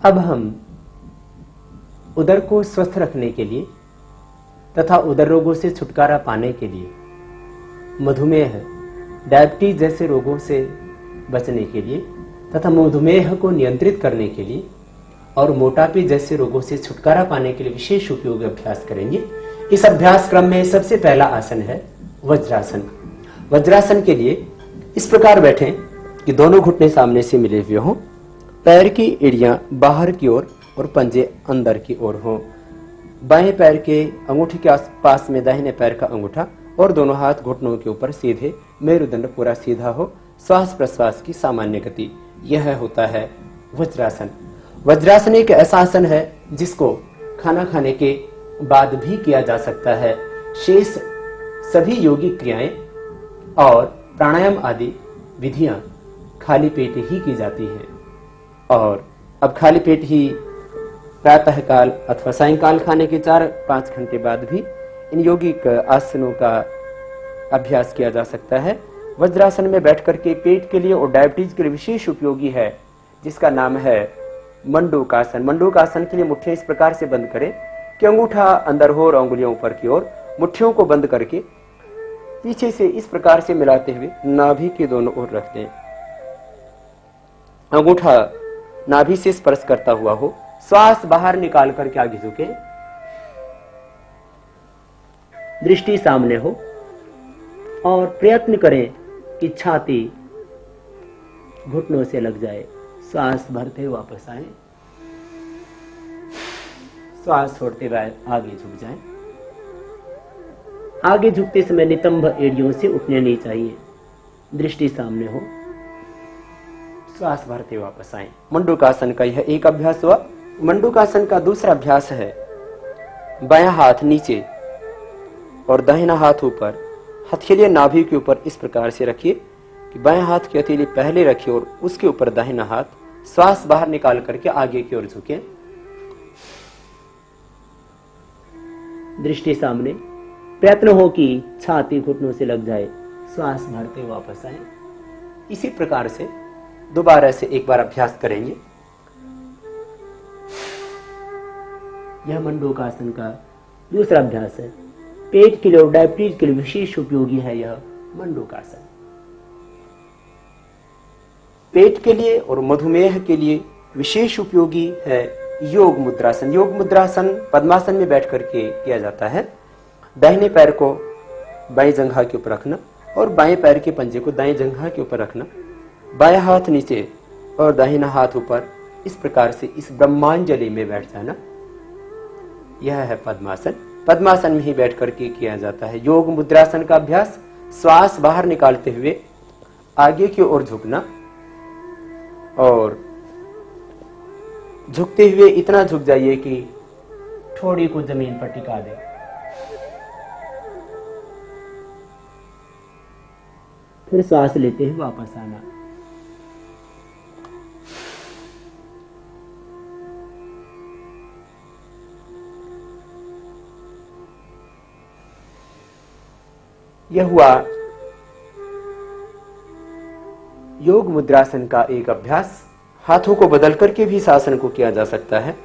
अब हम उदर को स्वस्थ रखने के लिए तथा उदर रोगों से छुटकारा पाने के लिए, मधुमेह, डायबिटीज जैसे रोगों से बचने के लिए तथा मधुमेह को नियंत्रित करने के लिए और मोटापे जैसे रोगों से छुटकारा पाने के लिए विशेष उपयोगी अभ्यास करेंगे। इस अभ्यास क्रम में सबसे पहला आसन है वज्रासन। वज्रासन के लिए इस प्रकार बैठें कि दोनों घुटने सामने से मिले हुए हों, पैर की एड़ियां बाहर की ओर और पंजे अंदर की ओर हों। बाएं पैर के अंगूठे के आसपास में दाहिने पैर का अंगूठा और दोनों हाथ घुटनों के ऊपर सीधे, मेरुदंड पूरा सीधा हो, श्वास प्रश्वास की सामान्य गति, यह होता है वज्रासन। वज्रासन एक ऐसा आसन है जिसको खाना खाने के बाद भी किया जा सकता है। शेष सभी योगिक क्रियाएं और प्राणायाम आदि विधियां खाली पेट ही की जाती हैं। और अब खाली पेट ही प्रातः काल अथवा सायंकाल खाने के 4-5 घंटे बाद भी इन यौगिक आसनों का अभ्यास किया जा सकता है। वज्रासन में बैठ करके पेट के लिए और डायबिटीज के लिए विशेष उपयोगी है, जिसका नाम है मंडूकासन। मंडूकासन के लिए मुट्ठियां इस प्रकार से बंद करें कि अंगूठा अंदर हो और उंगलियां ऊपर की ओर। मुट्ठियों को बंद करके पीछे से इस प्रकार से मिलाते हुए नाभि के दोनों ओर रख दें। अंगूठा नाभि से स्पर्श करता हुआ हो, श्वास बाहर निकाल करके आगे झुके, दृष्टि सामने हो और प्रयत्न करें कि छाती घुटनों से लग जाए। श्वास भरते हुए वापस आए, श्वास छोड़ते हुए आगे झुक जाएं। आगे झुकते समय नितंब एड़ियों से उठने नहीं चाहिए, दृष्टि सामने हो, श्वास भरते हुए वापस आए। मंडूकासन का यह एक अभ्यास हुआ। मंडूकासन का दूसरा अभ्यास है बायां हाथ नीचे और दाहिना हाथ ऊपर, हथेली नाभि के ऊपर इस प्रकार से रखिए कि बायां हाथ की हथेली पहले रखिए और उसके ऊपर दाहिना हाथ, श्वास बाहर निकाल करके आगे की ओर झुके, दृष्टि सामने, प्रयत्न हो कि छाती घुटनों से लग जाए, श्वास भरते हुए वापस आए। इसी प्रकार से दोबारा से एक बार अभ्यास करेंगे। यह मंडूकासन का दूसरा अभ्यास है। पेट के लिए और डायबिटीज के लिए विशेष उपयोगी है यह मंडूकासन। पेट के लिए और मधुमेह के लिए विशेष उपयोगी है योग मुद्रासन। योग मुद्रासन पद्मासन में बैठ करके किया जाता है। दाहिने पैर को बाएं जंघा के ऊपर रखना और बाएं पैर के पंजे को दाएं जंघा के ऊपर रखना, बायां हाथ नीचे और दाहिना हाथ ऊपर, इस प्रकार से इस ब्रह्मांजलि में बैठ जाना, यह है पद्मासन। पद्मासन में ही बैठ करके किया जाता है योग मुद्रासन का अभ्यास। श्वास बाहर निकालते हुए आगे की ओर झुकना और झुकते हुए इतना झुक जाइए कि ठोड़ी को जमीन पर टिका दे। फिर श्वास लेते हुए वापस आना। यह हुआ योग मुद्रासन का एक अभ्यास। हाथों को बदल करके भी इस आसन को किया जा सकता है।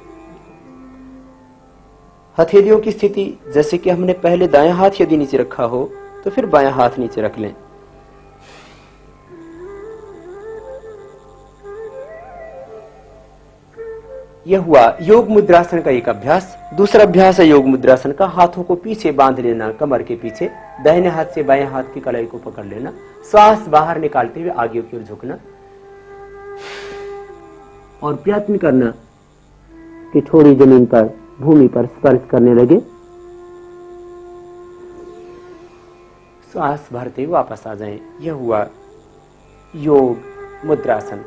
हथेलियों की स्थिति जैसे कि हमने पहले दायां हाथ यदि नीचे रखा हो तो फिर बायां हाथ नीचे रख लें। यह हुआ योग मुद्रासन का एक अभ्यास। दूसरा अभ्यास है योग मुद्रासन का। हाथों को पीछे बांध लेना, कमर के पीछे, दाहिने हाथ से बाएं हाथ की कलाई को पकड़ लेना, श्वास बाहर निकालते हुए आगे की ओर झुकना और प्रयत्न करना कि थोड़ी जमीन पर, भूमि पर स्पर्श करने लगे। श्वास भरते हुए वापस आ जाएं। यह हुआ योग मुद्रासन।